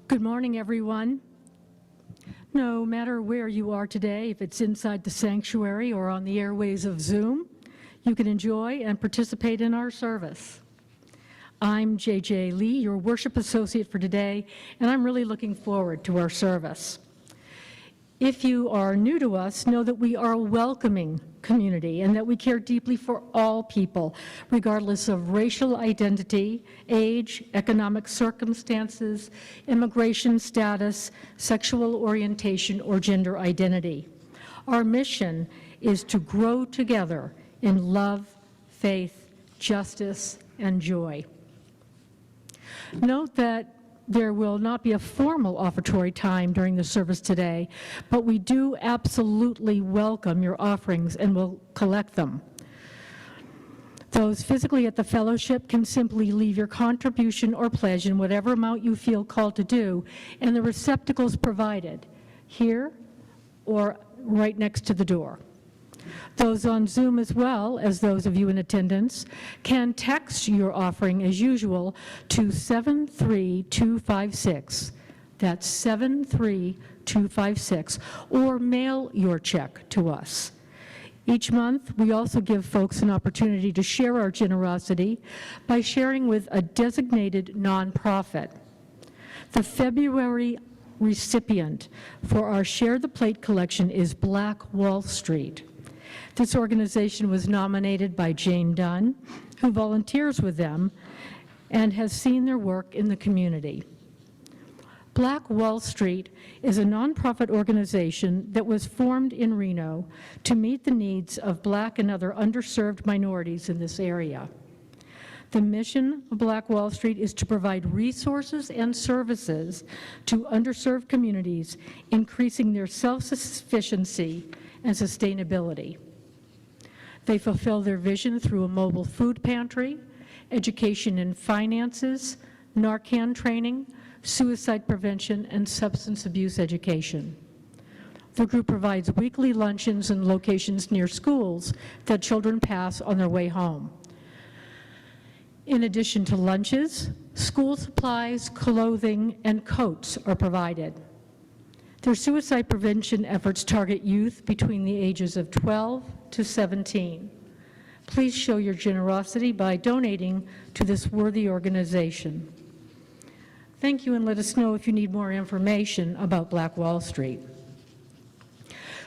Good morning, everyone. No matter where you are today, if it's inside the sanctuary or on the airways of Zoom, you can enjoy and participate in our service. I'm J.J. Lee, your worship associate for today, and I'm really looking forward to our service. If you are new to us, know that we are a welcoming community and that we care deeply for all people, regardless of racial identity, age, economic circumstances, immigration status, sexual orientation, or gender identity. Our mission is to grow together in love, faith, justice, and joy. Note that there will not be a formal offertory time during the service today, but we do absolutely welcome your offerings and will collect them. Those physically at the fellowship can simply leave your contribution or pledge in whatever amount you feel called to do, and the receptacles provided here or right next to the door. Those on Zoom, as well as those of you in attendance, can text your offering as usual to 73256. That's 73256, or mail your check to us. Each month, we also give folks an opportunity to share our generosity by sharing with a designated nonprofit. The February recipient for our Share the Plate collection is Black Wall Street. This organization was nominated by Jane Dunn, who volunteers with them and has seen their work in the community. Black Wall Street is a nonprofit organization that was formed in Reno to meet the needs of Black and other underserved minorities in this area. The mission of Black Wall Street is to provide resources and services to underserved communities, increasing their self-sufficiency and sustainability. They fulfill their vision through a mobile food pantry, education in finances, Narcan training, suicide prevention, and substance abuse education. The group provides weekly luncheons in locations near schools that children pass on their way home. In addition to lunches, school supplies, clothing, and coats are provided. Their suicide prevention efforts target youth between the ages of 12 to 17. Please show your generosity by donating to this worthy organization. Thank you, and let us know if you need more information about Black Wall Street.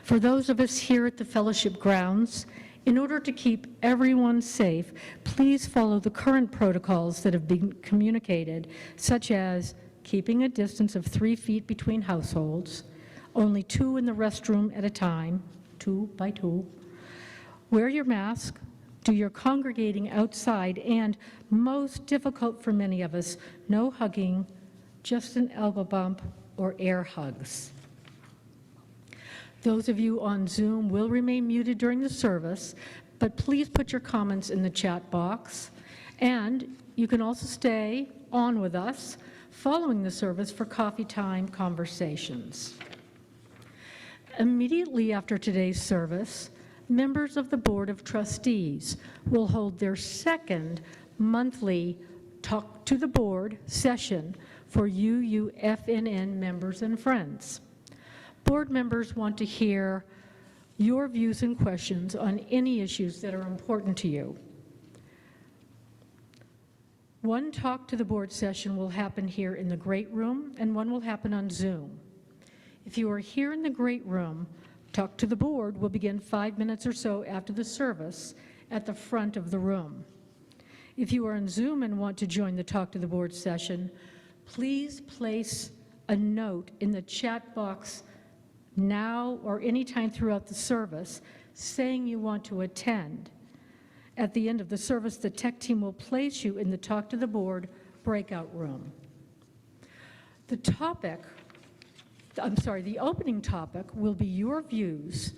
For those of us here at the fellowship grounds, in order to keep everyone safe, please follow the current protocols that have been communicated, such as keeping a distance of 3 feet between households, only 2 in the restroom at a time, 2 by 2. Wear your mask, do your congregating outside, and most difficult for many of us, no hugging, just an elbow bump or air hugs. Those of you on Zoom will remain muted during the service, but please put your comments in the chat box, and you can also stay on with us following the service for coffee time conversations. Immediately after today's service, members of the Board of Trustees will hold their second monthly Talk to the Board session for UUFNN members and friends. Board members want to hear your views and questions on any issues that are important to you. One Talk to the Board session will happen here in the Great Room, and one will happen on Zoom. If you are here in the Great Room, Talk to the Board will begin 5 minutes or so after the service at the front of the room. If you are on Zoom and want to join the Talk to the Board session, please place a note in the chat box now or anytime throughout the service saying you want to attend. At the end of the service, the tech team will place you in the Talk to the Board breakout room. The opening topic will be your views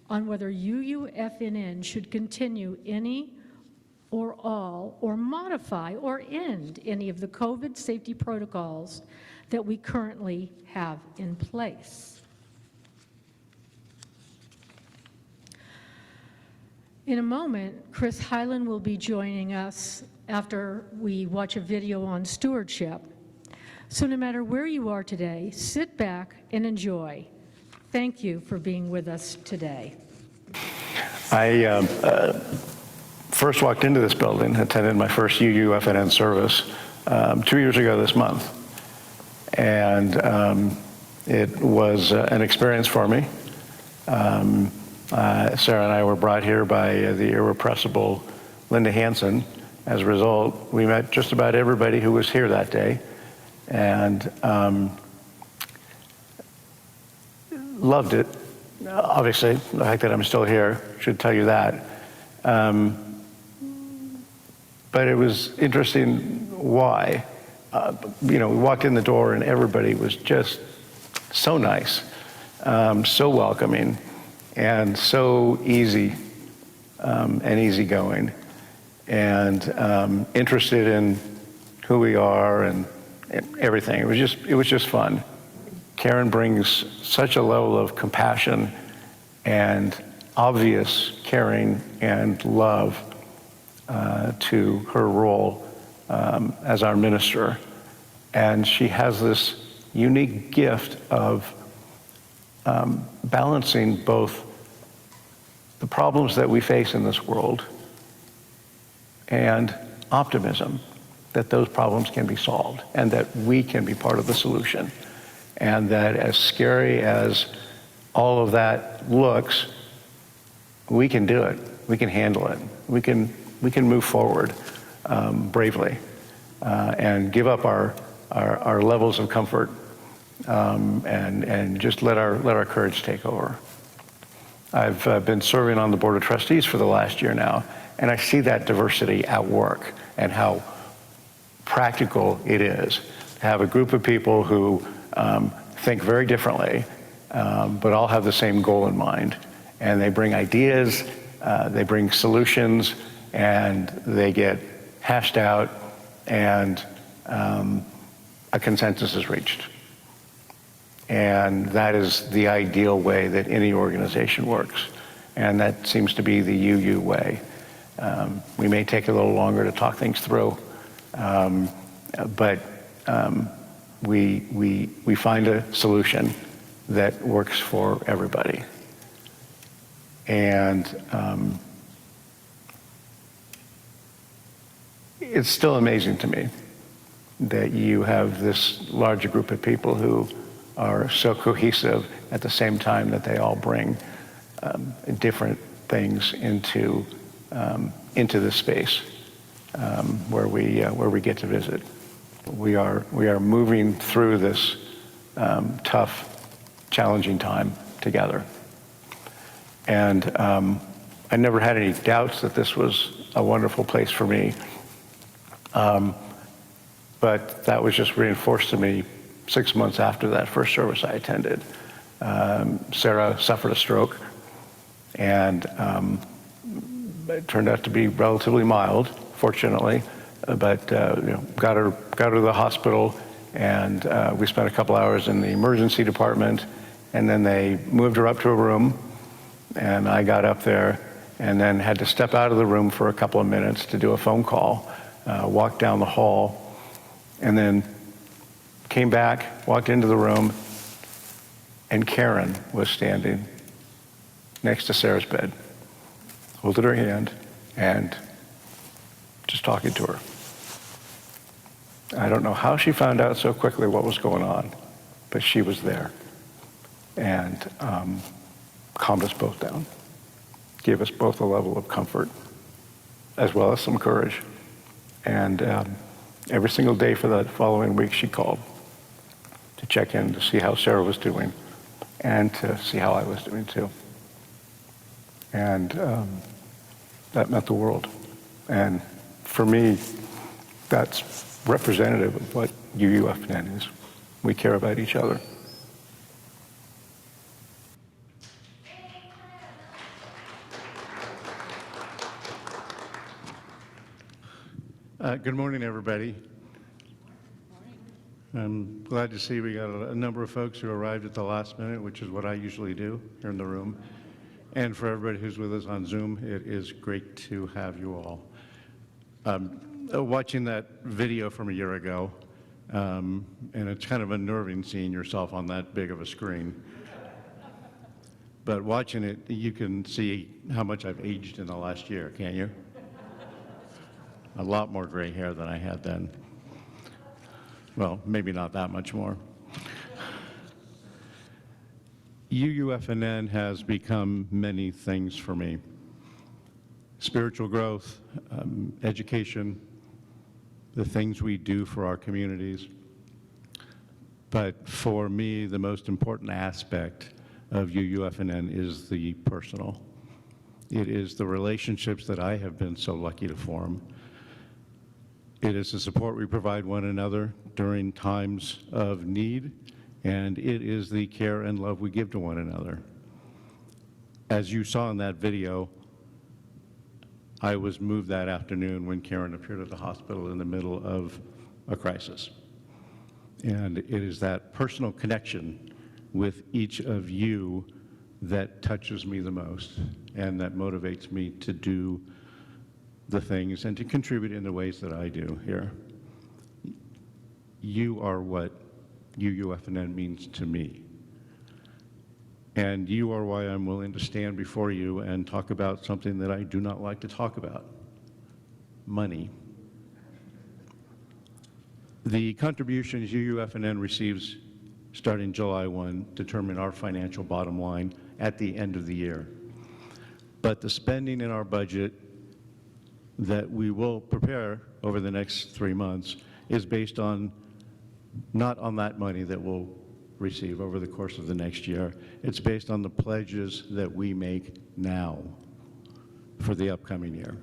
on whether UUFNN should continue any or all, or modify or end any of the COVID safety protocols that we currently have in place. In a moment, Chris Hyland will be joining us after we watch a video on stewardship. So no matter where you are today, sit back and enjoy. Thank you for being with us today. I first walked into this building, attended my first UUFNN service 2 years ago this month. And it was an experience for me. Sarah and I were brought here by the irrepressible Linda Hansen. As a result, we met just about everybody who was here that day, and loved it. Obviously, the fact that I'm still here should tell you that. But it was interesting why. We walked in the door and everybody was just so nice, so welcoming, and so easy and easygoing, and interested in who we are and everything. It was just fun. Karen brings such a level of compassion and obvious caring and love to her role as our minister. And she has this unique gift of balancing both the problems that we face in this world and optimism that those problems can be solved and that we can be part of the solution. And that as scary as all of that looks, we can do it. We can handle it. We can move forward bravely and give up our levels of comfort and just let our courage take over. I've been serving on the Board of Trustees for the last year now, and I see that diversity at work and how practical it is to have a group of people who think very differently, but all have the same goal in mind. And they bring ideas, they bring solutions, and they get hashed out, and a consensus is reached. And that is the ideal way that any organization works. And that seems to be the UU way. We may take a little longer to talk things through, but we find a solution that works for everybody. And it's still amazing to me that you have this larger group of people who are so cohesive at the same time that they all bring different things into this space where we get to visit. We are moving through this tough, challenging time together. And I never had any doubts that this was a wonderful place for me. But that was just reinforced to me 6 months after that first service I attended. Sarah suffered a stroke, and it turned out to be relatively mild, fortunately. But got her to the hospital, and we spent a couple hours in the emergency department, and then they moved her up to a room, and I got up there, and then had to step out of the room for a couple of minutes to do a phone call, walk down the hall, and then came back, walked into the room, and Karen was standing next to Sarah's bed, holding her hand and just talking to her. I don't know how she found out so quickly what was going on, but she was there and calmed us both down, gave us both a level of comfort as well as some courage. And every single day for the following week, she called to check in to see how Sarah was doing and to see how I was doing too. And that meant the world. And for me, that's representative of what UUFN is. We care about each other. Good morning, everybody. I'm glad to see we got a number of folks who arrived at the last minute, which is what I usually do here in the room. And for everybody who's with us on Zoom, it is great to have you all. Watching that video from a year ago, and it's kind of unnerving seeing yourself on that big of a screen. But watching it, you can see how much I've aged in the last year, can't you? A lot more gray hair than I had then. Well, maybe not that much more. UUFNN has become many things for me. Spiritual growth, education, the things we do for our communities. But for me, the most important aspect of UUFNN is the personal. It is the relationships that I have been so lucky to form. It is the support we provide one another during times of need, and it is the care and love we give to one another. As you saw in that video, I was moved that afternoon when Karen appeared at the hospital in the middle of a crisis. And it is that personal connection with each of you that touches me the most and that motivates me to do the things and to contribute in the ways that I do here. You are what UUFNN means to me. And you are why I'm willing to stand before you and talk about something that I do not like to talk about: money. The contributions UUFNN receives starting July 1 determine our financial bottom line at the end of the year. But the spending in our budget that we will prepare over the next 3 months is based on, not on that money that we'll receive over the course of the next year. It's based on the pledges that we make now for the upcoming year.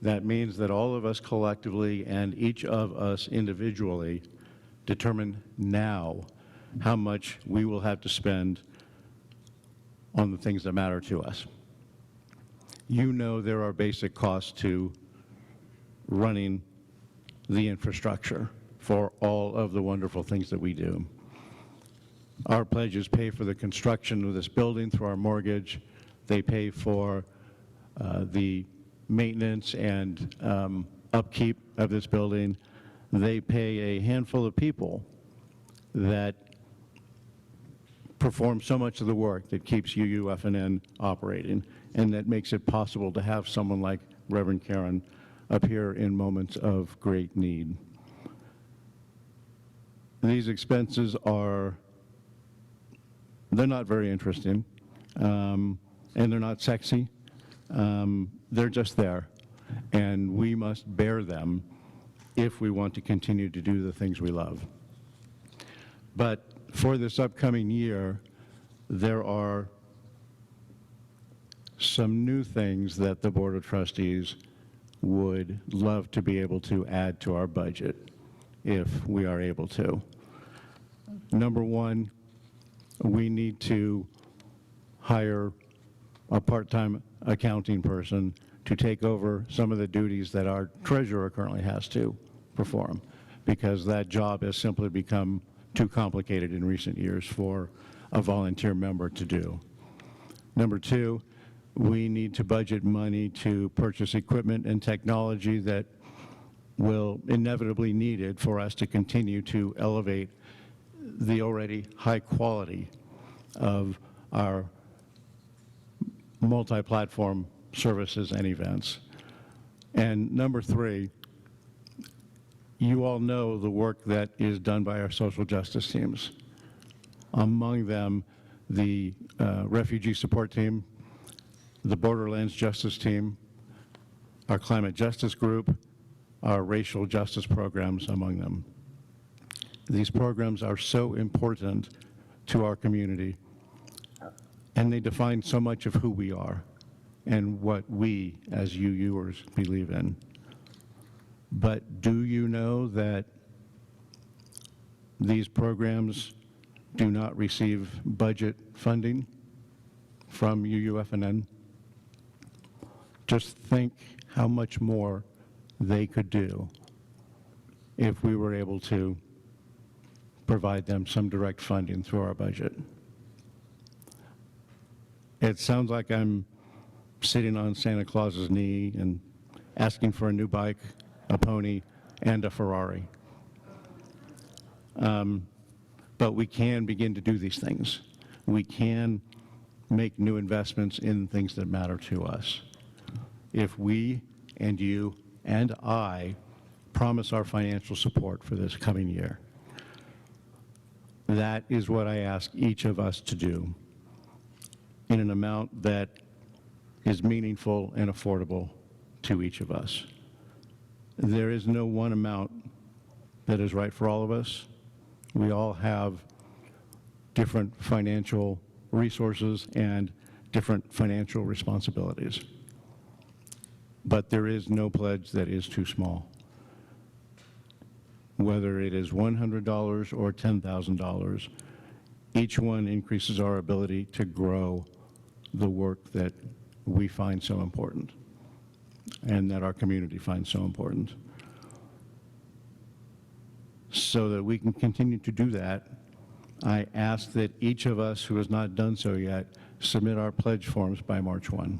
That means that all of us collectively and each of us individually determine now how much we will have to spend on the things that matter to us. You know there are basic costs to running the infrastructure for all of the wonderful things that we do. Our pledges pay for the construction of this building through our mortgage. They pay for the maintenance and upkeep of this building. They pay a handful of people that perform so much of the work that keeps UUFNN operating and that makes it possible to have someone like Reverend Karen appear in moments of great need. These expenses they're not very interesting, and they're not sexy. They're just there, and we must bear them if we want to continue to do the things we love. But for this upcoming year, there are some new things that the Board of Trustees would love to be able to add to our budget if we are able to. Number one, we need to hire a part-time accounting person to take over some of the duties that our treasurer currently has to perform, because that job has simply become too complicated in recent years for a volunteer member to do. Number two, we need to budget money to purchase equipment and technology that will inevitably needed for us to continue to elevate the already high quality of our multi-platform services and events. And number three, you all know the work that is done by our social justice teams. Among them, the refugee support team, the Borderlands Justice Team, our climate justice group, our racial justice programs among them. These programs are so important to our community, and they define so much of who we are and what we as UUers believe in. But do you know that these programs do not receive budget funding from UUFNN? Just think how much more they could do if we were able to provide them some direct funding through our budget. It sounds like I'm sitting on Santa Claus's knee and asking for a new bike, a pony, and a Ferrari. But we can begin to do these things. We can make new investments in things that matter to us. If we and you and I promise our financial support for this coming year, that is what I ask each of us to do in an amount that is meaningful and affordable to each of us. There is no one amount that is right for all of us. We all have different financial resources and different financial responsibilities. But there is no pledge that is too small. Whether it is $100 or $10,000, each one increases our ability to grow the work that we find so important and that our community finds so important. So that we can continue to do that, I ask that each of us who has not done so yet submit our pledge forms by March 1.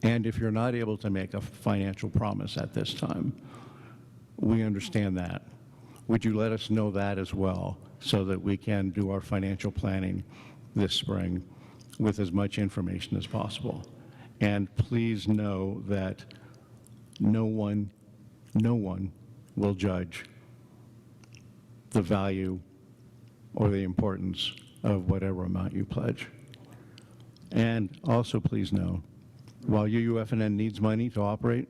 And if you're not able to make a financial promise at this time, we understand that. Would you let us know that as well so that we can do our financial planning this spring with as much information as possible? And please know that no one will judge the value or the importance of whatever amount you pledge. And also please know, while UUFNN needs money to operate,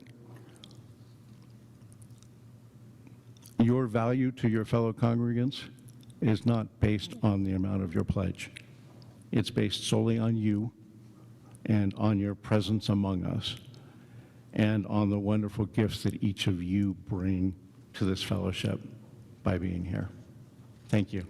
your value to your fellow congregants is not based on the amount of your pledge. It's based solely on you and on your presence among us and on the wonderful gifts that each of you bring to this fellowship by being here. Thank you.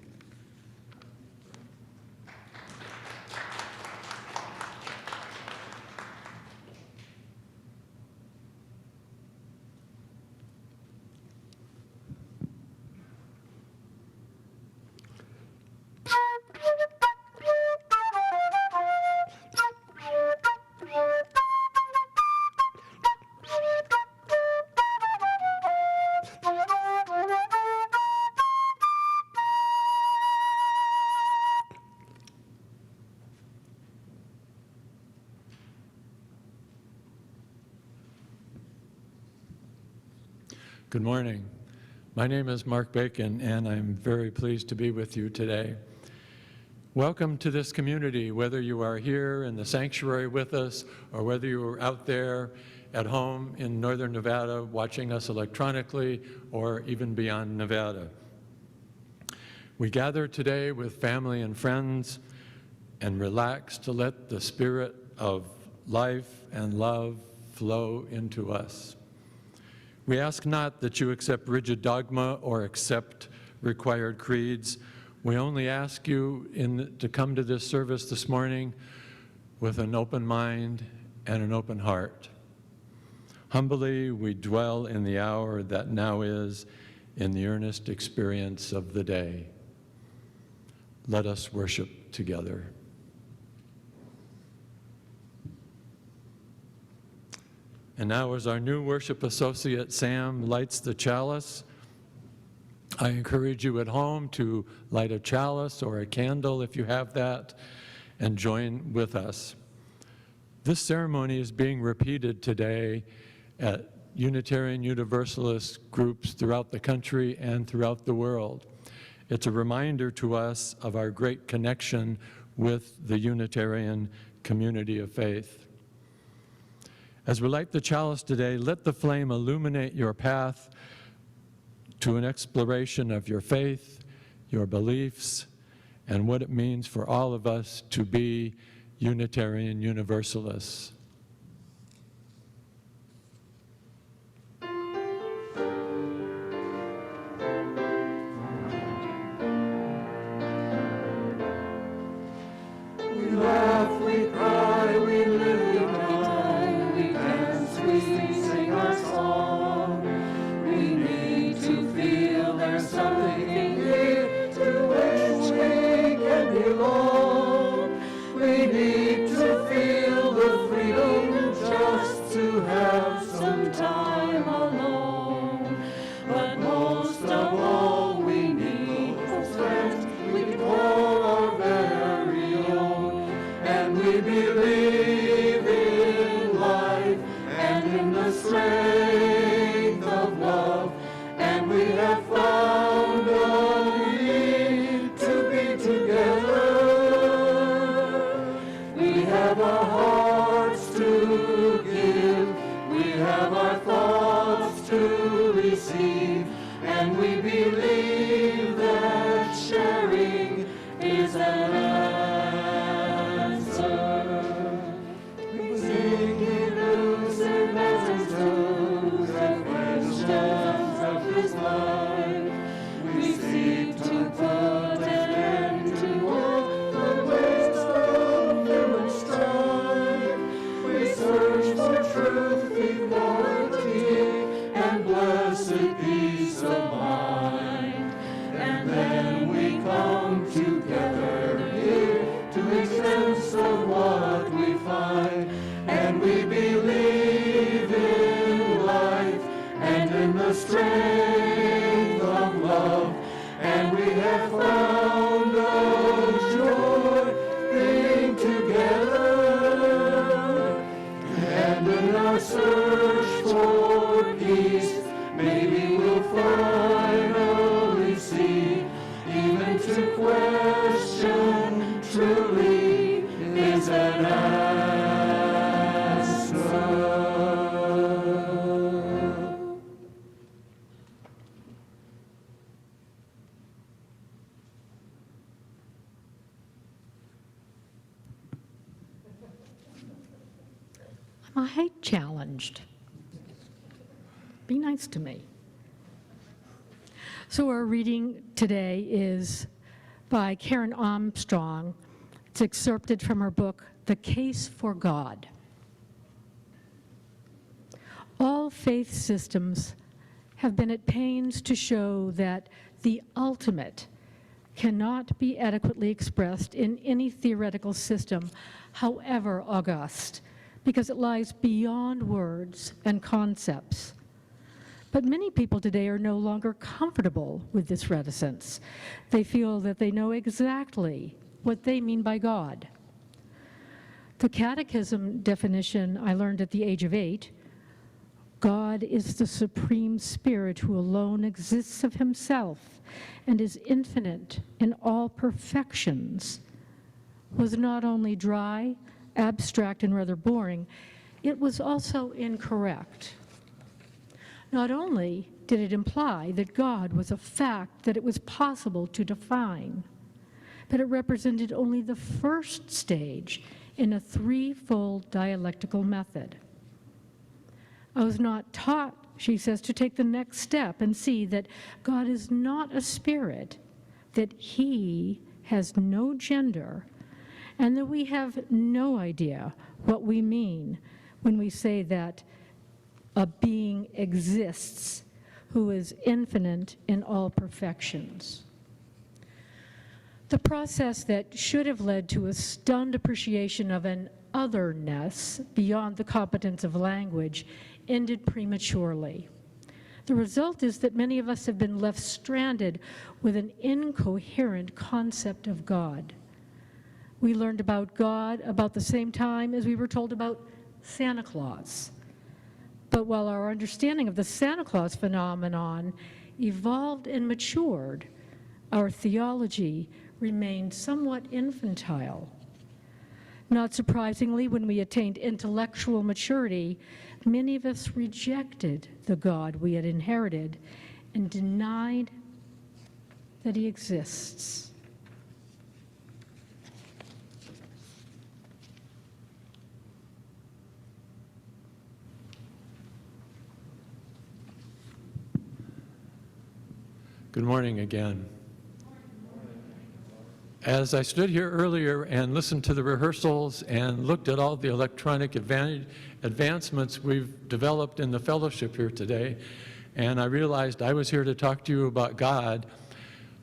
Good morning. My name is Mark Bacon, and I'm very pleased to be with you today. Welcome to this community, whether you are here in the sanctuary with us or whether you are out there at home in northern Nevada watching us electronically or even beyond Nevada. We gather today with family and friends and relax to let the spirit of life and love flow into us. We ask not that you accept rigid dogma or accept required creeds. We only ask you to come to this service this morning with an open mind and an open heart. Humbly, we dwell in the hour that now is in the earnest experience of the day. Let us worship together. And now, as our new worship associate, Sam, lights the chalice, I encourage you at home to light a chalice or a candle if you have that, and join with us. This ceremony is being repeated today at Unitarian Universalist groups throughout the country and throughout the world. It's a reminder to us of our great connection with the Unitarian community of faith. As we light the chalice today, let the flame illuminate your path to an exploration of your faith, your beliefs, and what it means for all of us to be Unitarian Universalists. We laugh, we cry, we live, we die, we dance, we sing our song. We need to feel there's something here to which we can belong. We need to feel the freedom we have found a need to be together. We have our hearts to give, we have our thoughts to receive, and we believe that sharing is an answer. We sing hymns and mantles and questions of his life. We seek to put an end to all the waste of human strife. We search for truth, equality, and blessed peace of mind. And then we come together here to make sense of what we find. And we believe in life and in the strength of love. And we have found a joy being together. And in our search for peace, maybe we'll finally see, even to question truly is an answer. I'm a height challenged. Be nice to me. So our reading today is by Karen Armstrong. It's excerpted from her book, The Case for God. All faith systems have been at pains to show that the ultimate cannot be adequately expressed in any theoretical system, however august, because it lies beyond words and concepts. But many people today are no longer comfortable with this reticence. They feel that they know exactly what they mean by God. The catechism definition I learned at the age of 8, God is the supreme spirit who alone exists of himself and is infinite in all perfections, was not only dry, abstract, and rather boring, it was also incorrect. Not only did it imply that God was a fact that it was possible to define, but it represented only the first stage in a threefold dialectical method. I was not taught, she says, to take the next step and see that God is not a spirit, that he has no gender, and that we have no idea what we mean when we say that a being exists who is infinite in all perfections. The process that should have led to a stunned appreciation of an otherness beyond the competence of language ended prematurely. The result is that many of us have been left stranded with an incoherent concept of God. We learned about God about the same time as we were told about Santa Claus. But while our understanding of the Santa Claus phenomenon evolved and matured, our theology remained somewhat infantile. Not surprisingly, when we attained intellectual maturity, many of us rejected the God we had inherited and denied that he exists. Good morning again. As I stood here earlier and listened to the rehearsals and looked at all the electronic advancements we've developed in the fellowship here today, and I realized I was here to talk to you about God,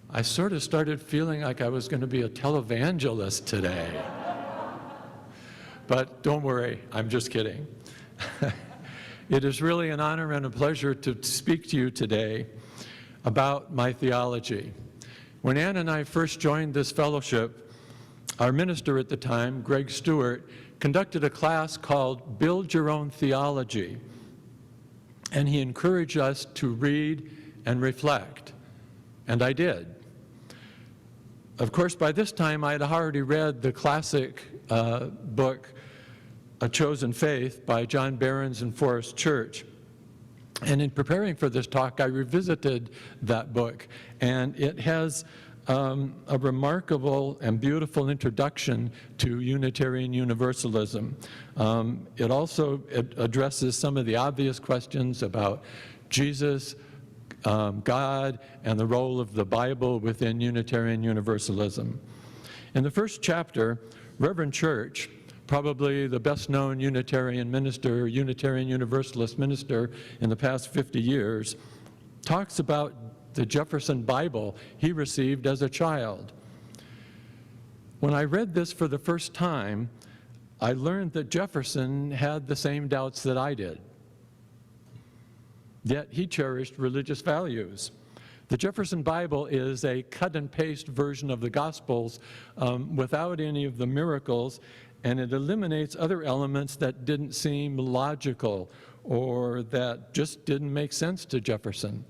I sort of started feeling like I was going to be a televangelist today. But don't worry, I'm just kidding. It is really an honor and a pleasure to speak to you today about my theology. When Ann and I first joined this fellowship, our minister at the time, Greg Stewart, conducted a class called Build Your Own Theology. And he encouraged us to read and reflect. And I did. Of course, by this time, I had already read the classic book, A Chosen Faith, by John Behrens and Forrest Church. And in preparing for this talk, I revisited that book, and it has a remarkable and beautiful introduction to Unitarian Universalism. It also addresses some of the obvious questions about Jesus, God, and the role of the Bible within Unitarian Universalism. In the first chapter, Reverend Church, probably the best-known Unitarian minister, Unitarian Universalist minister in the past 50 years, talks about the Jefferson Bible he received as a child. When I read this for the first time, I learned that Jefferson had the same doubts that I did. Yet he cherished religious values. The Jefferson Bible is a cut-and-paste version of the Gospels without any of the miracles, and it eliminates other elements that didn't seem logical or that just didn't make sense to Jefferson.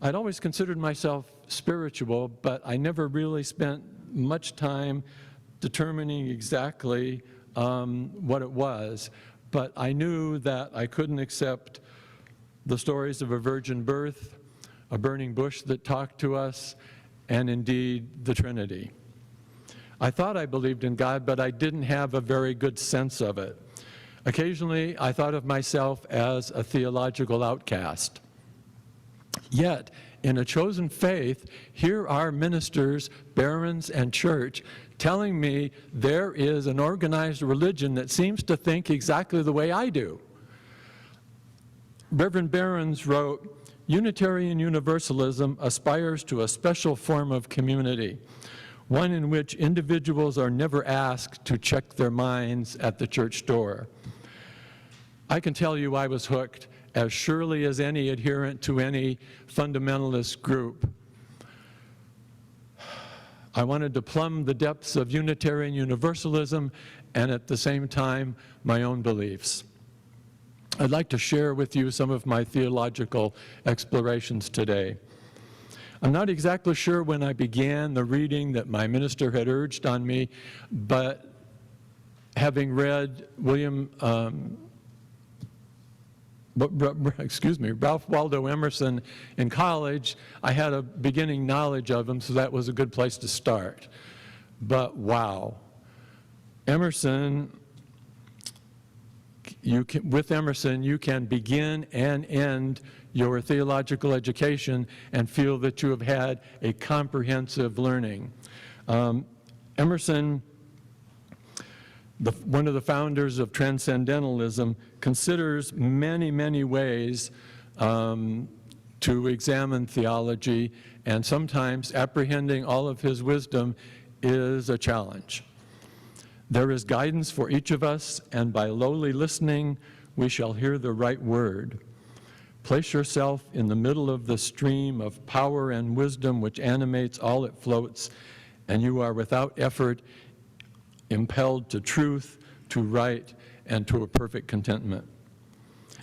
I'd always considered myself spiritual, but I never really spent much time determining exactly what it was. But I knew that I couldn't accept the stories of a virgin birth, a burning bush that talked to us, and indeed the Trinity. I thought I believed in God, but I didn't have a very good sense of it. Occasionally, I thought of myself as a theological outcast. Yet, in A Chosen Faith, here are ministers, Behrens and Church, telling me there is an organized religion that seems to think exactly the way I do. Reverend Behrens wrote, "Unitarian Universalism aspires to a special form of community, one in which individuals are never asked to check their minds at the church door." I can tell you I was hooked as surely as any adherent to any fundamentalist group. I wanted to plumb the depths of Unitarian Universalism and at the same time my own beliefs. I'd like to share with you some of my theological explorations today. I'm not exactly sure when I began the reading that my minister had urged on me, but having read Ralph Waldo Emerson in college, I had a beginning knowledge of him, so that was a good place to start. But wow, Emerson, with Emerson, you can begin and end your theological education and feel that you have had a comprehensive learning. Emerson, one of the founders of transcendentalism, considers many, many ways to examine theology, and sometimes apprehending all of his wisdom is a challenge. There is guidance for each of us, and by lowly listening, we shall hear the right word. Place yourself in the middle of the stream of power and wisdom which animates all it floats, and you are without effort impelled to truth, to right, and to a perfect contentment.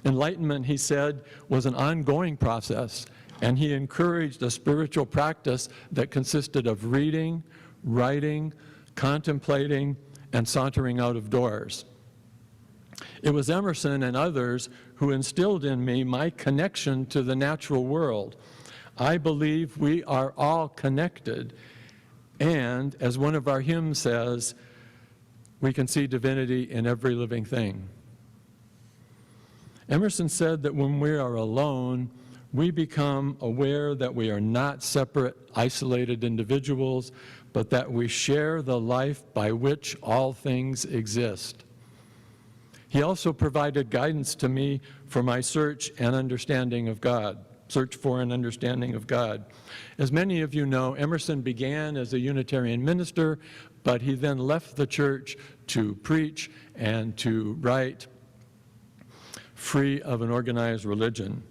Enlightenment, he said, was an ongoing process, and he encouraged a spiritual practice that consisted of reading, writing, contemplating, and sauntering out of doors. It was Emerson and others who instilled in me my connection to the natural world. I believe we are all connected, and as one of our hymns says, we can see divinity in every living thing. Emerson said that when we are alone, we become aware that we are not separate, isolated individuals, but that we share the life by which all things exist. He also provided guidance to me for my search for an understanding of God. As many of you know, Emerson began as a Unitarian minister, but he then left the church to preach and to write free of an organized religion.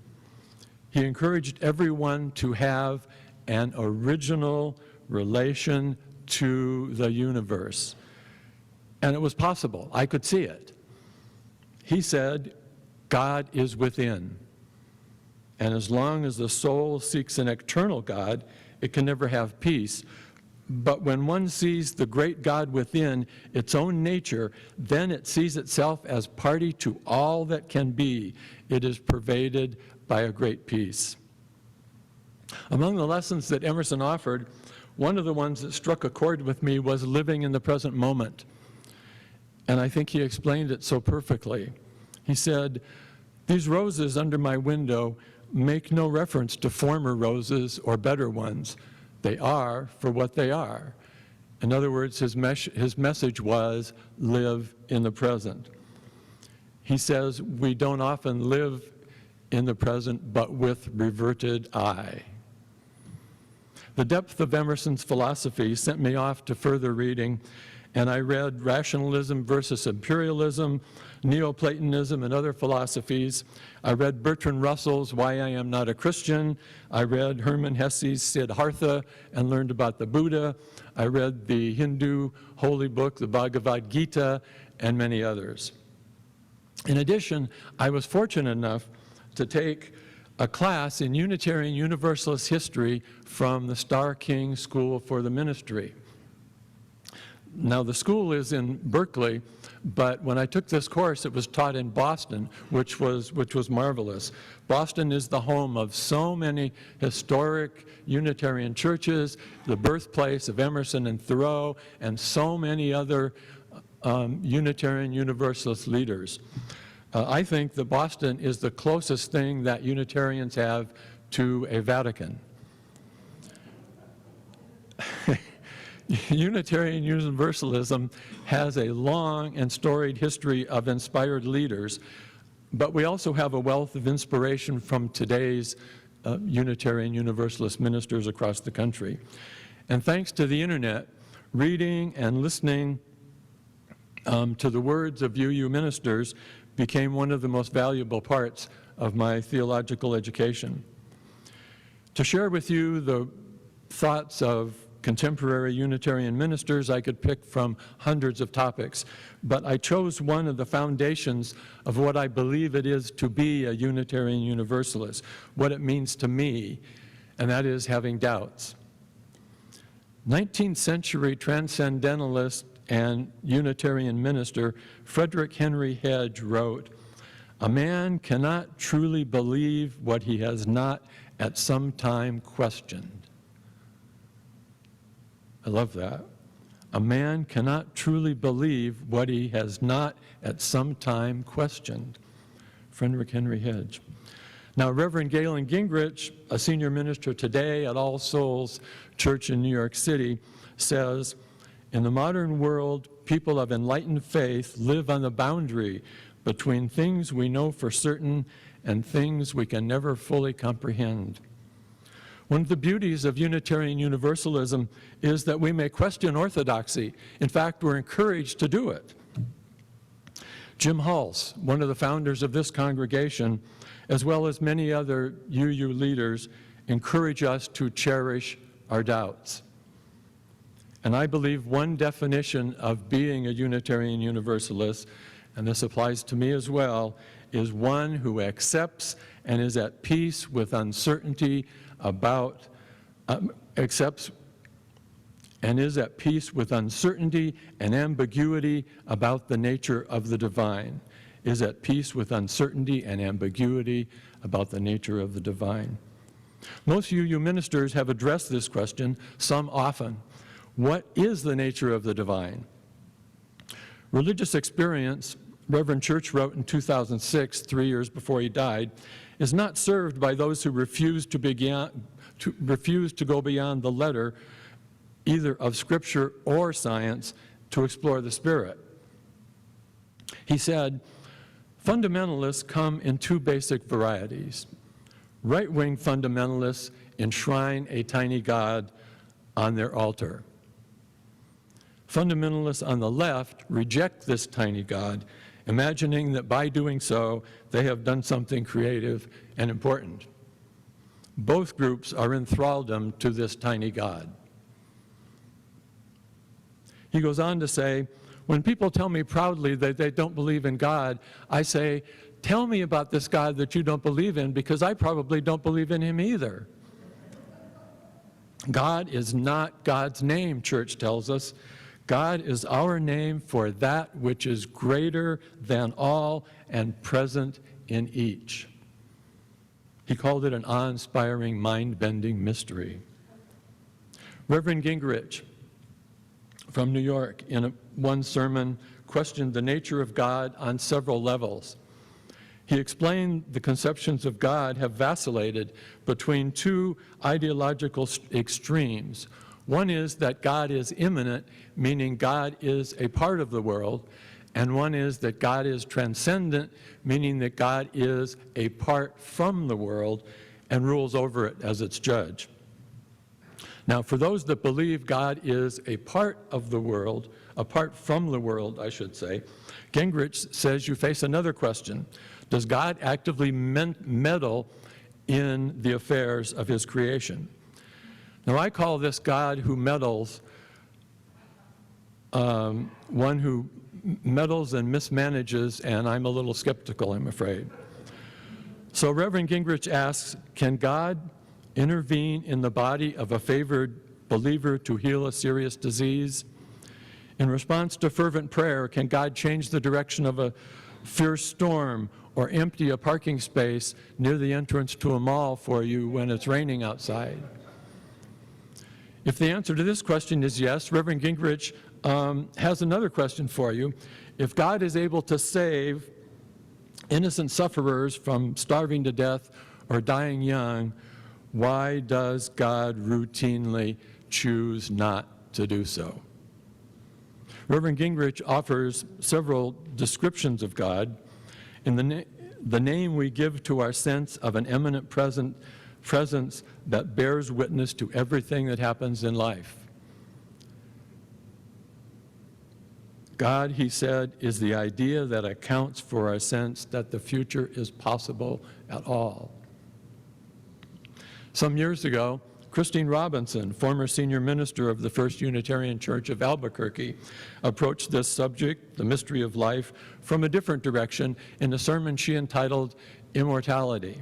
He encouraged everyone to have an original relation to the universe. And it was possible. I could see it. He said, God is within. And as long as the soul seeks an eternal God, it can never have peace. But when one sees the great God within its own nature, then it sees itself as party to all that can be. It is pervaded by a great peace. Among the lessons that Emerson offered, one of the ones that struck a chord with me was living in the present moment. And I think he explained it so perfectly. He said, "These roses under my window make no reference to former roses or better ones. They are for what they are." In other words, his message was, live in the present. He says, we don't often live in the present, but with reverted eye. The depth of Emerson's philosophy sent me off to further reading, and I read Rationalism versus Imperialism, Neoplatonism, and other philosophies. I read Bertrand Russell's Why I Am Not a Christian. I read Hermann Hesse's Siddhartha and learned about the Buddha. I read the Hindu holy book, the Bhagavad Gita, and many others. In addition, I was fortunate enough to take a class in Unitarian Universalist history from the Starr King School for the Ministry. Now, the school is in Berkeley, but when I took this course, it was taught in Boston, which was marvelous. Boston is the home of so many historic Unitarian churches, the birthplace of Emerson and Thoreau, and so many other Unitarian Universalist leaders. I think that Boston is the closest thing that Unitarians have to a Vatican. Unitarian Universalism has a long and storied history of inspired leaders, but we also have a wealth of inspiration from today's Unitarian Universalist ministers across the country. And thanks to the internet, reading and listening to the words of UU ministers became one of the most valuable parts of my theological education. To share with you the thoughts of contemporary Unitarian ministers, I could pick from hundreds of topics, but I chose one of the foundations of what I believe it is to be a Unitarian Universalist, what it means to me, and that is having doubts. 19th century transcendentalist and Unitarian minister Frederick Henry Hedge wrote, "A man cannot truly believe what he has not at some time questioned." I love that. A man cannot truly believe what he has not at some time questioned. Frederick Henry Hedge. Now, Reverend Galen Gingrich, a senior minister today at All Souls Church in New York City, says, "In the modern world, people of enlightened faith live on the boundary between things we know for certain and things we can never fully comprehend." One of the beauties of Unitarian Universalism is that we may question orthodoxy. In fact, we're encouraged to do it. Jim Hulse, one of the founders of this congregation, as well as many other UU leaders, encourage us to cherish our doubts. And I believe one definition of being a Unitarian Universalist, and this applies to me as well, is one who accepts and is at peace with uncertainty about, accepts and is at peace with uncertainty and ambiguity about the nature of the divine, is at peace with uncertainty and ambiguity about the nature of the divine. Most UU ministers have addressed this question, some often. What is the nature of the divine? Religious experience, Reverend Church wrote in 2006, 3 years before he died, is not served by those who refuse to go beyond the letter, either of Scripture or science, to explore the Spirit. He said, fundamentalists come in two basic varieties. Right-wing fundamentalists enshrine a tiny God on their altar. Fundamentalists on the left reject this tiny God, imagining that by doing so, they have done something creative and important. Both groups are in thraldom to this tiny God. He goes on to say, when people tell me proudly that they don't believe in God, I say, tell me about this God that you don't believe in, because I probably don't believe in him either. God is not God's name, church tells us. God is our name for that which is greater than all and present in each. He called it an awe-inspiring, mind-bending mystery. Reverend Gingrich from New York, in one sermon, questioned the nature of God on several levels. He explained the conceptions of God have vacillated between two ideological extremes. One is that God is immanent, meaning God is a part of the world, and one is that God is transcendent, meaning that God is a part from the world and rules over it as its judge. Now, for those that believe God is a part of the world, apart from the world, I should say, Gingrich says you face another question. Does God actively meddle in the affairs of his creation? Now, I call this God who meddles one who meddles and mismanages, and I'm a little skeptical, I'm afraid. So Reverend Gingrich asks, can God intervene in the body of a favored believer to heal a serious disease? In response to fervent prayer, can God change the direction of a fierce storm or empty a parking space near the entrance to a mall for you when it's raining outside? If the answer to this question is yes, Reverend Gingrich has another question for you. If God is able to save innocent sufferers from starving to death or dying young, why does God routinely choose not to do so? Reverend Gingrich offers several descriptions of God. In the name we give to our sense of an eminent presence that bears witness to everything that happens in life. God, he said, is the idea that accounts for our sense that the future is possible at all. Some years ago, Christine Robinson, former senior minister of the First Unitarian Church of Albuquerque, approached this subject, the mystery of life, from a different direction in a sermon she entitled Immortality.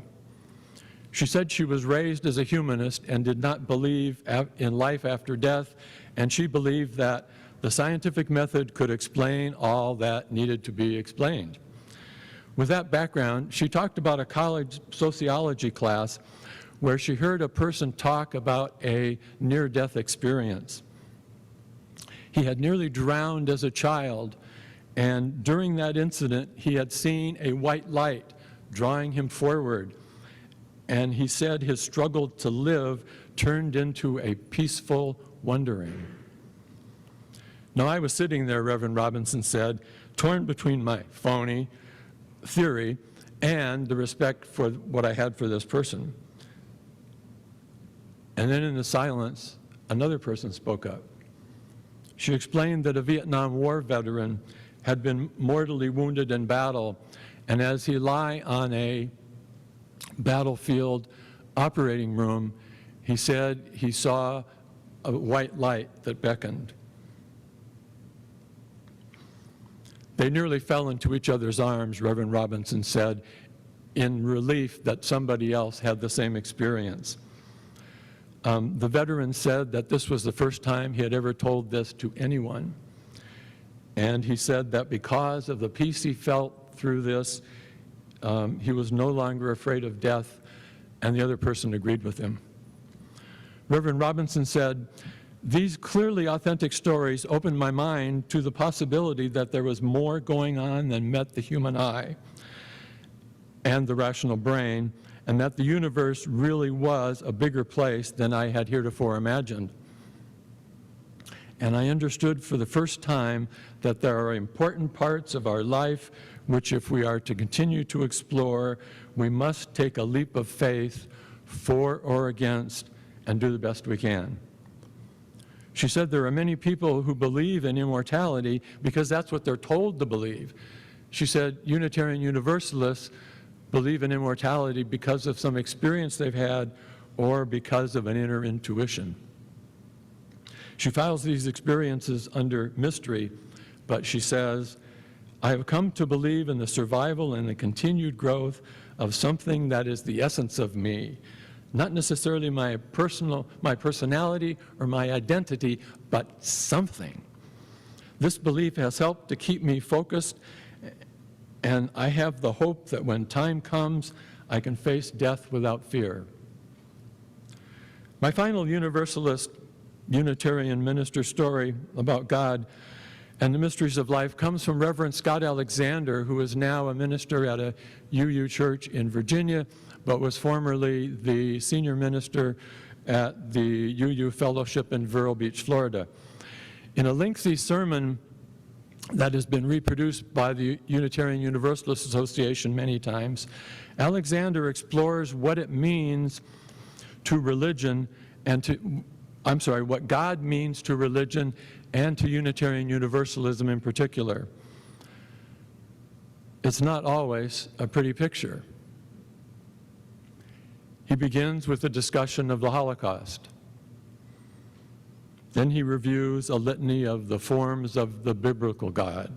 She said she was raised as a humanist and did not believe in life after death, and she believed that the scientific method could explain all that needed to be explained. With that background, she talked about a college sociology class where she heard a person talk about a near-death experience. He had nearly drowned as a child, and during that incident, he had seen a white light drawing him forward, and he said his struggle to live turned into a peaceful wondering. Now, I was sitting there, Reverend Robinson said, torn between my phony theory and the respect for what I had for this person. And then in the silence, another person spoke up. She explained that a Vietnam War veteran had been mortally wounded in battle, and as he lay on a battlefield operating room, he said he saw a white light that beckoned. They nearly fell into each other's arms, Reverend Robinson said, in relief that somebody else had the same experience. The veteran said that this was the first time he had ever told this to anyone. And he said that because of the peace he felt through this, he was no longer afraid of death, and the other person agreed with him. Reverend Robinson said, "These clearly authentic stories opened my mind to the possibility that there was more going on than met the human eye and the rational brain, and that the universe really was a bigger place than I had heretofore imagined. And I understood for the first time that there are important parts of our life which, if we are to continue to explore, we must take a leap of faith for or against and do the best we can." She said there are many people who believe in immortality because that's what they're told to believe. She said Unitarian Universalists believe in immortality because of some experience they've had or because of an inner intuition. She files these experiences under mystery, but she says, I have come to believe in the survival and the continued growth of something that is the essence of me, not necessarily my personality or my identity, but something. This belief has helped to keep me focused, and I have the hope that when time comes, I can face death without fear. My final Universalist Unitarian minister story about God and the mysteries of life comes from Reverend Scott Alexander, who is now a minister at a UU church in Virginia, but was formerly the senior minister at the UU Fellowship in Vero Beach, Florida. In a lengthy sermon that has been reproduced by the Unitarian Universalist Association many times, Alexander explores what it means to religion and to, what God means to religion and to Unitarian Universalism in particular. It's not always a pretty picture. He begins with a discussion of the Holocaust. Then he reviews a litany of the forms of the biblical God.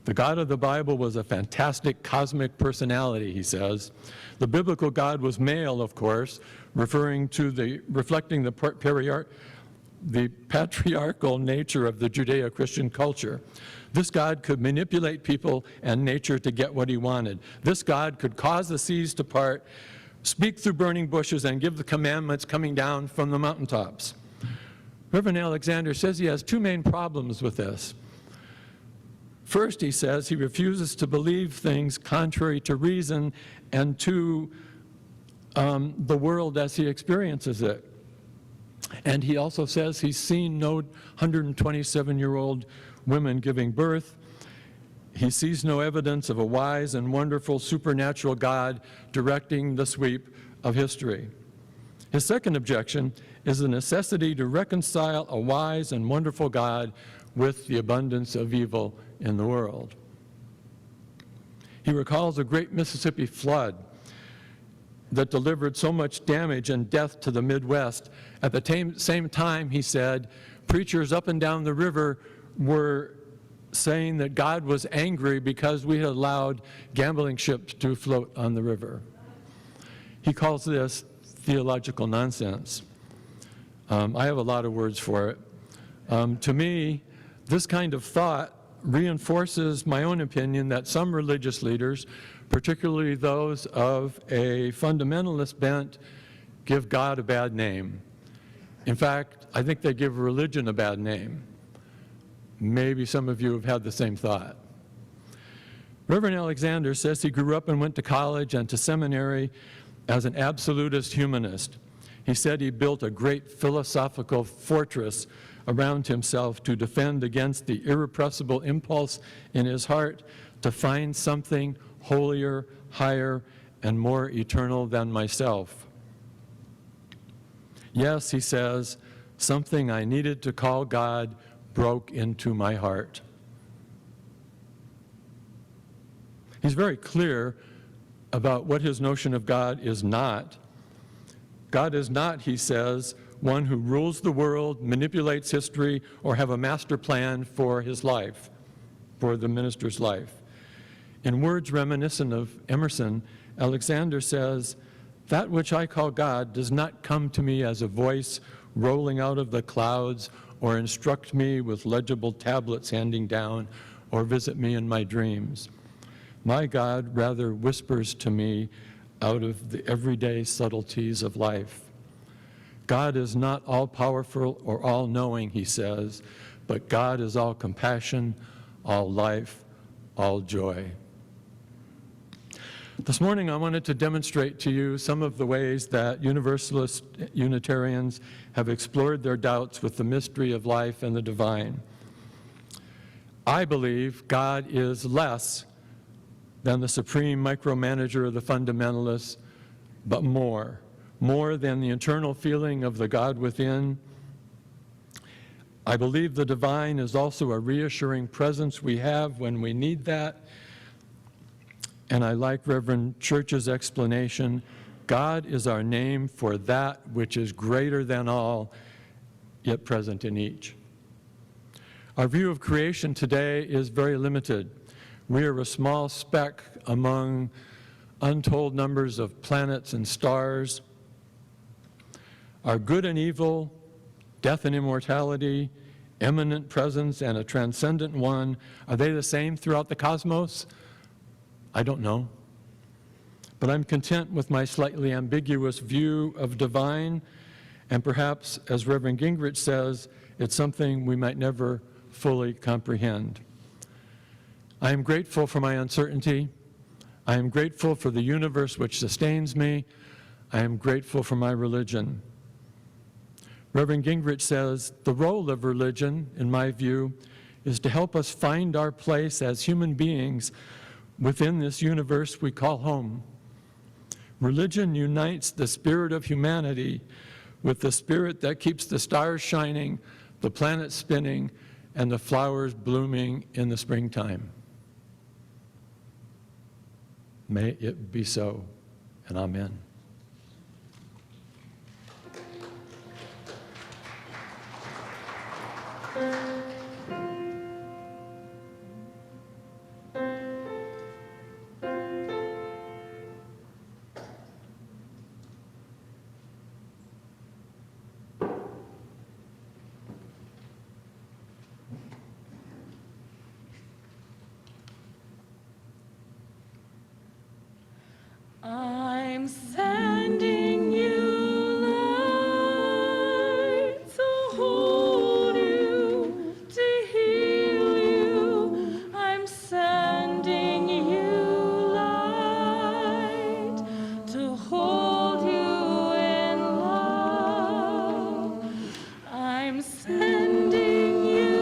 The God of the Bible was a fantastic cosmic personality, he says. The biblical God was male, of course, reflecting the patriarchal nature of the Judeo-Christian culture. This God could manipulate people and nature to get what he wanted. This God could cause the seas to part, speak through burning bushes, and give the commandments coming down from the mountaintops. Reverend Alexander says he has two main problems with this. First, he says he refuses to believe things contrary to reason and to the world as he experiences it. And he also says he's seen no 127-year-old women giving birth. He sees no evidence of a wise and wonderful supernatural God directing the sweep of history. His second objection is the necessity to reconcile a wise and wonderful God with the abundance of evil in the world. He recalls a great Mississippi flood that delivered so much damage and death to the Midwest. At the same time, he said, preachers up and down the river were saying that God was angry because we had allowed gambling ships to float on the river. He calls this theological nonsense. I have a lot of words for it. To me, this kind of thought reinforces my own opinion that some religious leaders, particularly those of a fundamentalist bent, give God a bad name. In fact, I think they give religion a bad name. Maybe some of you have had the same thought. Reverend Alexander says he grew up and went to college and to seminary as an absolutist humanist. He said he built a great philosophical fortress around himself to defend against the irrepressible impulse in his heart to find something holier, higher, and more eternal than myself. Yes, he says, something I needed to call God broke into my heart. He's very clear about what his notion of God is not. God is not, he says, one who rules the world, manipulates history, or have a master plan for his life, for the minister's life. In words reminiscent of Emerson, Alexander says, that which I call God does not come to me as a voice rolling out of the clouds or instruct me with legible tablets handing down or visit me in my dreams. My God rather whispers to me out of the everyday subtleties of life. God is not all-powerful or all-knowing, he says, but God is all compassion, all life, all joy. This morning I wanted to demonstrate to you some of the ways that Universalist Unitarians have explored their doubts with the mystery of life and the divine. I believe God is less than the supreme micromanager of the fundamentalists, but more than the internal feeling of the God within. I believe the divine is also a reassuring presence we have when we need that. And I like Reverend Church's explanation, God is our name for that which is greater than all, yet present in each. Our view of creation today is very limited. We are a small speck among untold numbers of planets and stars. Are good and evil, death and immortality, immanent presence and a transcendent one, are they the same throughout the cosmos? I don't know. But I'm content with my slightly ambiguous view of divine, and perhaps, as Reverend Gingrich says, it's something we might never fully comprehend. I am grateful for my uncertainty. I am grateful for the universe which sustains me. I am grateful for my religion. Reverend Gingrich says, the role of religion, in my view, is to help us find our place as human beings within this universe we call home. Religion unites the spirit of humanity with the spirit that keeps the stars shining, the planets spinning, and the flowers blooming in the springtime. May it be so, and amen. I'm sending you light to hold you, to heal you. I'm sending you light to hold you in love. I'm sending you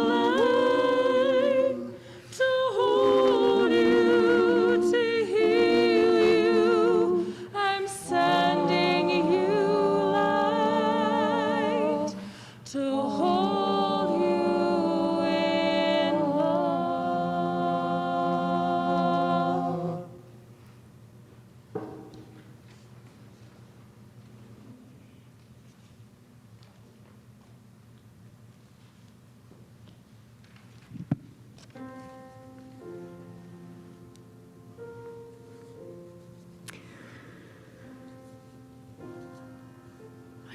light to hold you, to heal you. I'm sending you light to hold you in love.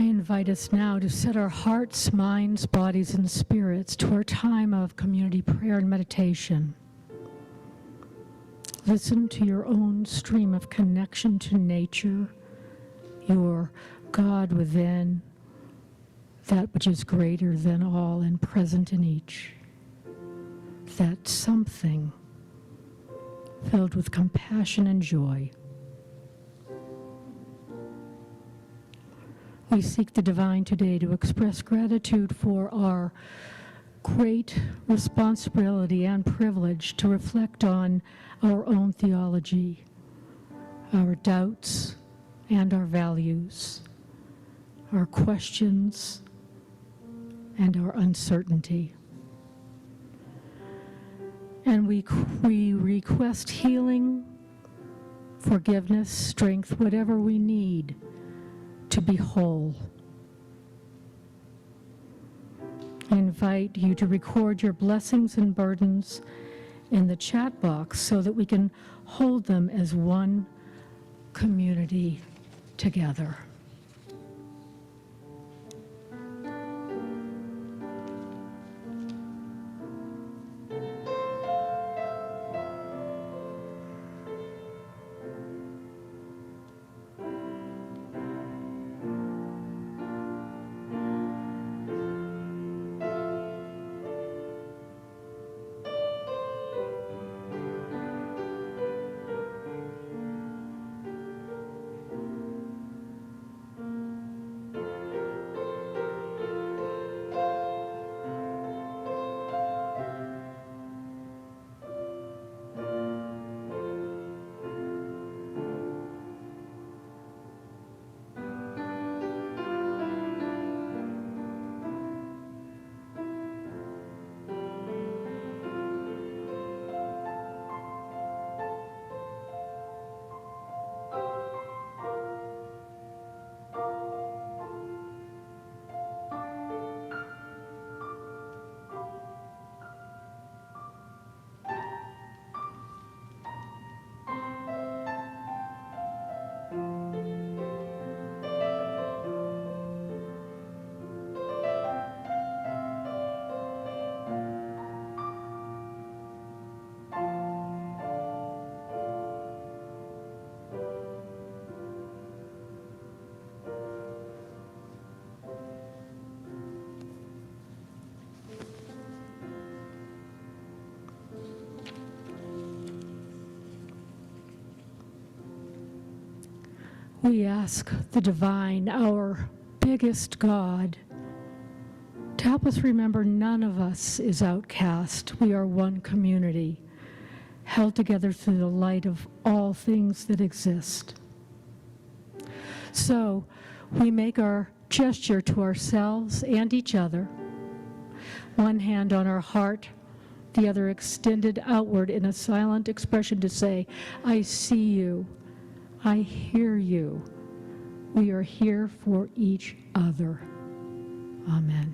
I invite us now to set our hearts, minds, bodies, and spirits to our time of community prayer and meditation. Listen to your own stream of connection to nature, your God within, that which is greater than all and present in each. That something filled with compassion and joy. We seek the divine today to express gratitude for our great responsibility and privilege to reflect on our own theology, our doubts and our values, our questions and our uncertainty. And we request healing, forgiveness, strength, whatever we need to be whole. I invite you to record your blessings and burdens in the chat box so that we can hold them as one community together. we ask the divine, our biggest God, to help us remember none of us is outcast. We are one community, held together through the light of all things that exist. So we make our gesture to ourselves and each other, one hand on our heart, the other extended outward in a silent expression to say, I see you, I hear you. We are here for each other. Amen.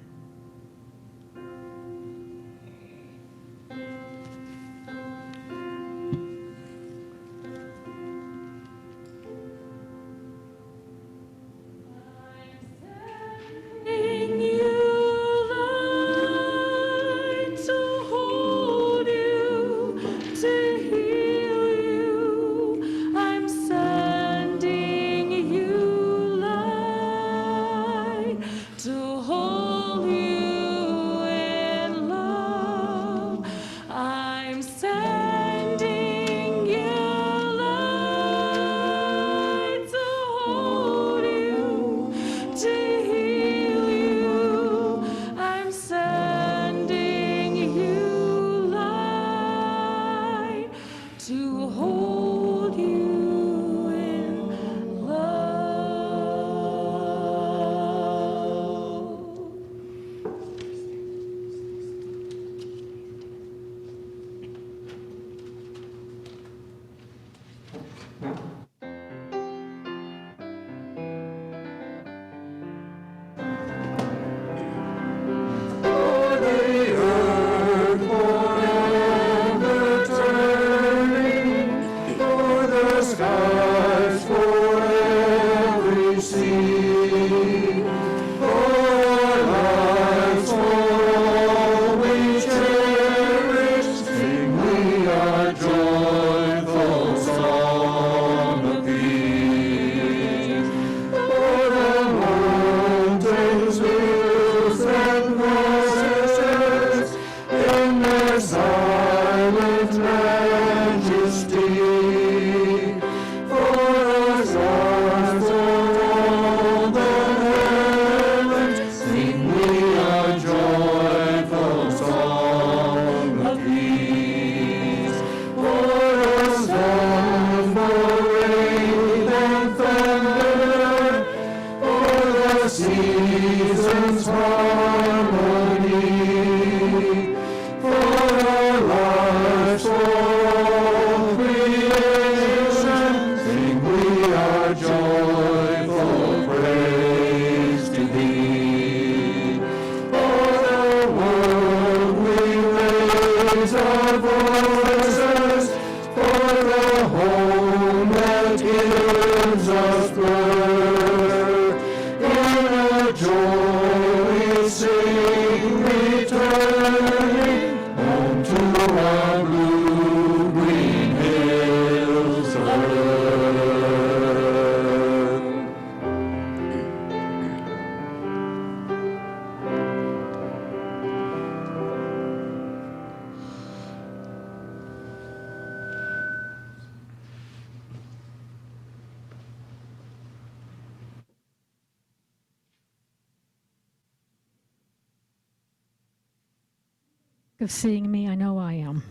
Of seeing me, I know I am.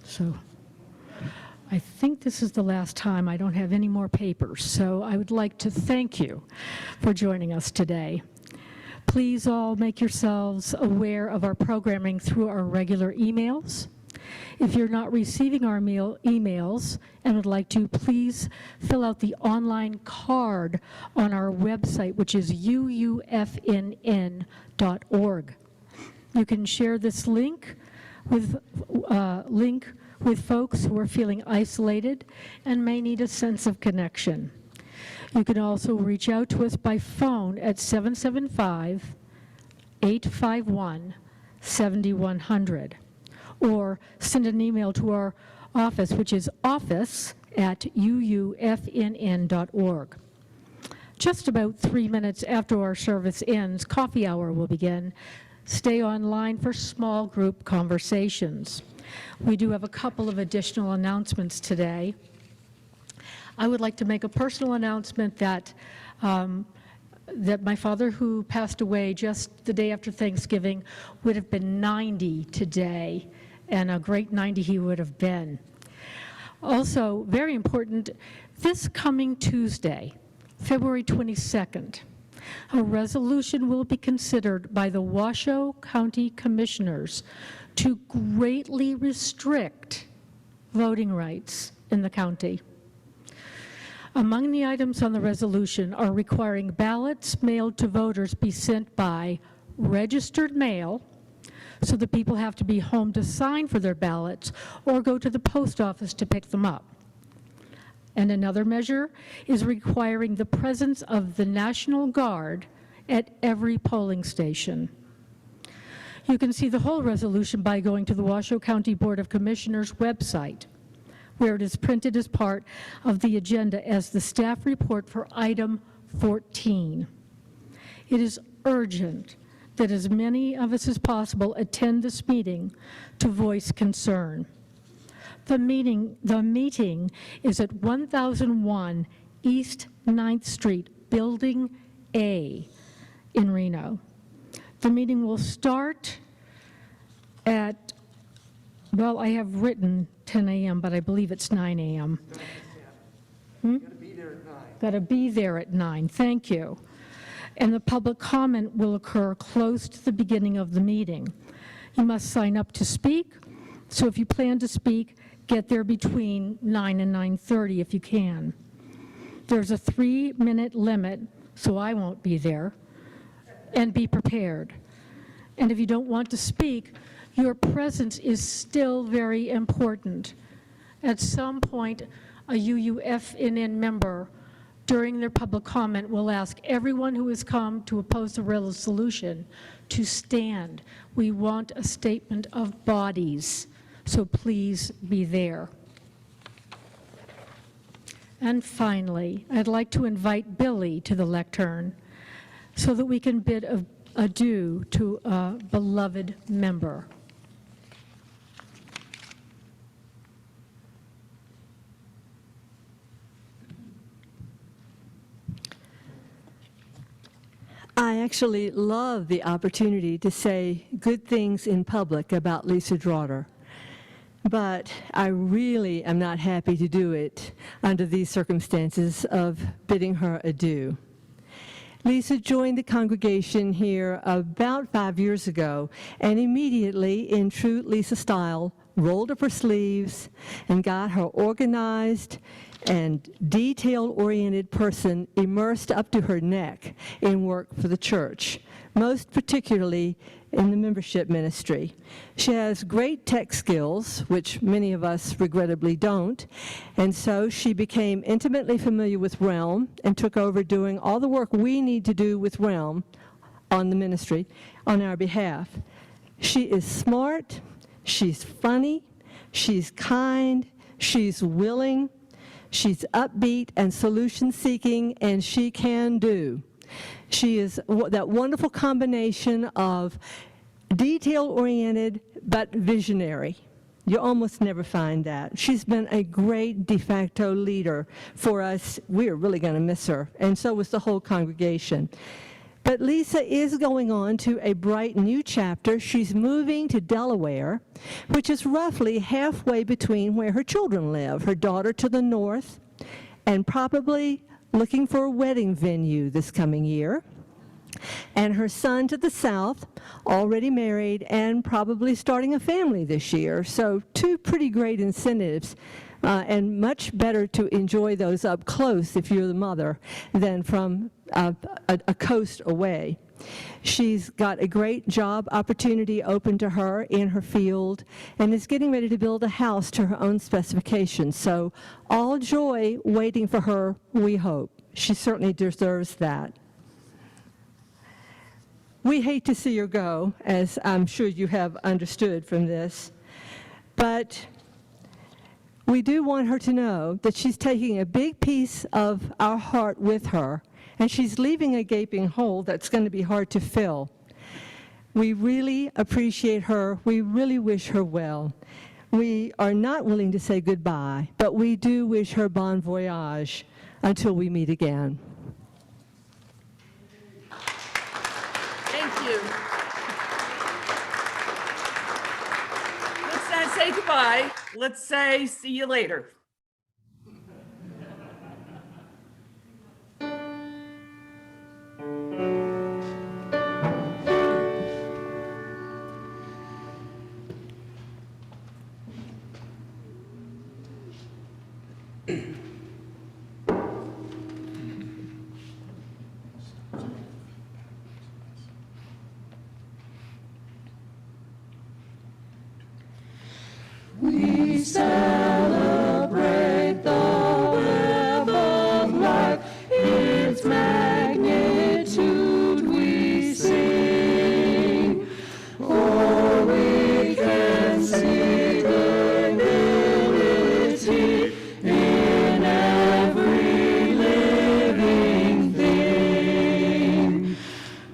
So I think this is the last time. I don't have any more papers. So I would like to thank you for joining us today. Please all make yourselves aware of our programming through our regular emails. If you're not receiving our emails and would like to, please fill out the online card on our website, which is uufnn.org. You can share this link with folks who are feeling isolated and may need a sense of connection. You can also reach out to us by phone at 775-851-7100 or send an email to our office, which is office@uufnn.org. Just about 3 minutes after our service ends, coffee hour will begin. Stay online for small group conversations. We do have a couple of additional announcements today. I would like to make a personal announcement that that my father, who passed away just the day after Thanksgiving, would have been 90 today, and a great 90 he would have been. Also, very important, this coming Tuesday, February 22nd, a resolution will be considered by the Washoe County Commissioners to greatly restrict voting rights in the county. Among the items on the resolution are requiring ballots mailed to voters be sent by registered mail, so the people have to be home to sign for their ballots or go to the post office to pick them up. And another measure is requiring the presence of the National Guard at every polling station. You can see the whole resolution by going to the Washoe County Board of Commissioners website, where it is printed as part of the agenda as the staff report for item 14. It is urgent that as many of us as possible attend this meeting to voice concern. The meeting is at 1001 East 9th Street, Building A in Reno. The meeting will start at, well, I have written 10 a.m., but I believe it's 9 a.m. Got to be there at 9. Got to be there at 9, thank you. And the public comment will occur close to the beginning of the meeting. You must sign up to speak, so if you plan to speak, get there between 9 and 9:30 if you can. There's a 3-minute limit, so I won't be there, and be prepared. And if you don't want to speak, your presence is still very important. At some point, a UUFNN member during their public comment will ask everyone who has come to oppose the resolution to stand. We want a statement of bodies, so please be there. And finally, I'd like to invite Billy to the lectern so that we can bid adieu to a beloved member. I actually love the opportunity to say good things in public about Lisa Drotter, but I really am not happy to do it under these circumstances of bidding her adieu. Lisa joined the congregation here about 5 years ago, and immediately, in true Lisa style, rolled up her sleeves and got her organized and detail-oriented person immersed up to her neck in work for the church, most particularly in the membership ministry. She has great tech skills, which many of us regrettably don't, and so she became intimately familiar with Realm and took over doing all the work we need to do with Realm on the ministry on our behalf. She is smart, she's funny, she's kind, she's willing, she's upbeat and solution-seeking, and she can do. She is that wonderful combination of detail-oriented but visionary. You almost never find that. She's been a great de facto leader for us. We're really going to miss her, and so was the whole congregation. But Lisa is going on to a bright new chapter. She's moving to Delaware, which is roughly halfway between where her children live, her daughter to the north, and probably looking for a wedding venue this coming year, and her son to the south, already married and probably starting a family this year. So 2 pretty great incentives, and much better to enjoy those up close if you're the mother than from a coast away. She's got a great job opportunity open to her in her field and is getting ready to build a house to her own specifications. So all joy waiting for her, we hope. She certainly deserves that. We hate to see her go, as I'm sure you have understood from this, but we do want her to know that she's taking a big piece of our heart with her, and she's leaving a gaping hole that's going to be hard to fill. We really appreciate her. We really wish her well. We are not willing to say goodbye, but we do wish her bon voyage until we meet again. Thank you. Let's not say goodbye. Let's say see you later. We celebrate the web of life, its magnitude we sing. For we can see divinity in every living thing.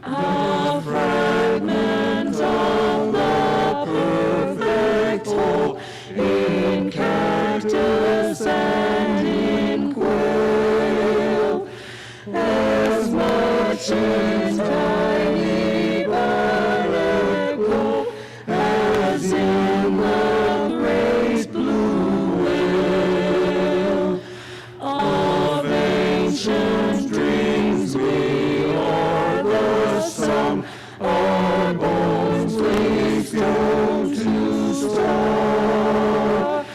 A fragment of the perfect whole in cactus and in quail, as much in tiny barnacle as in the great blue whale. Of ancient dreams we are the sum, our bones we stone to star,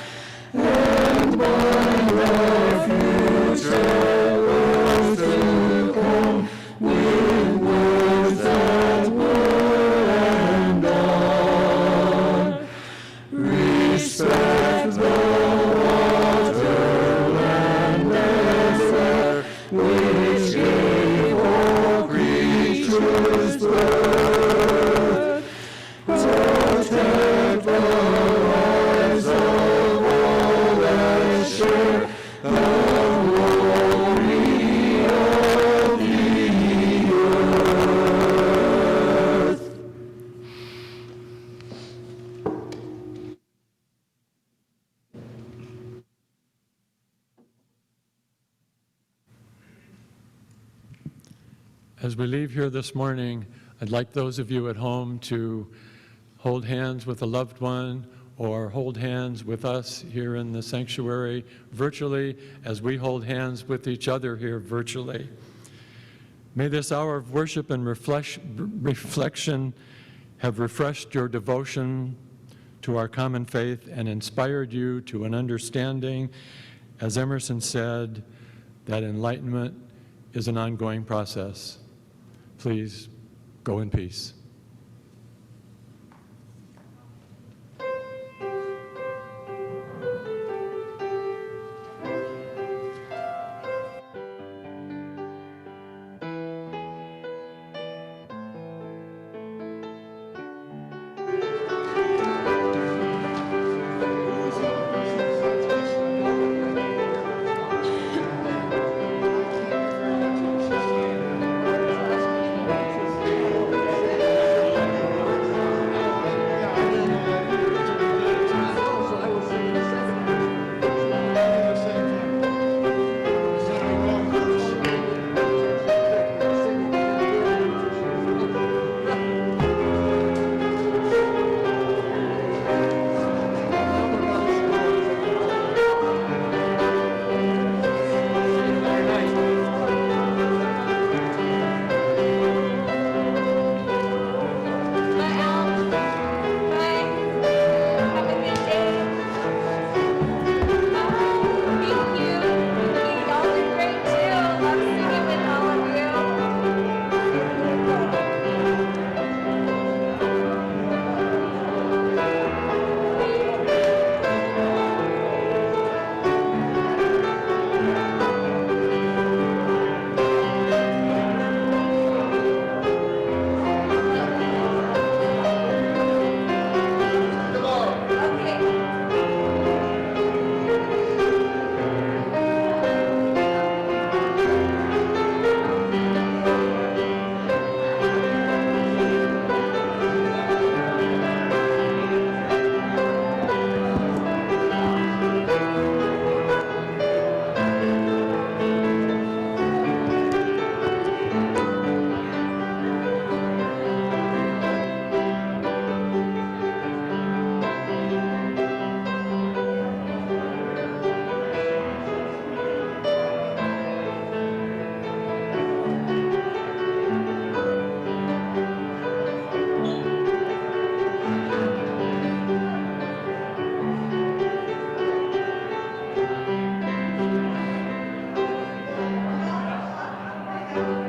and bind our future worlds to come with words that were and are. Respect the water, land, and air, which gave all creatures birth. Protect the lives of all that share the glory of the earth. As we leave here this morning, I'd like those of you at home to hold hands with a loved one or hold hands with us here in the sanctuary virtually as we hold hands with each other here virtually. May this hour of worship and reflection have refreshed your devotion to our common faith and inspired you to an understanding, as Emerson said, that enlightenment is an ongoing process. Please go in peace. Amen.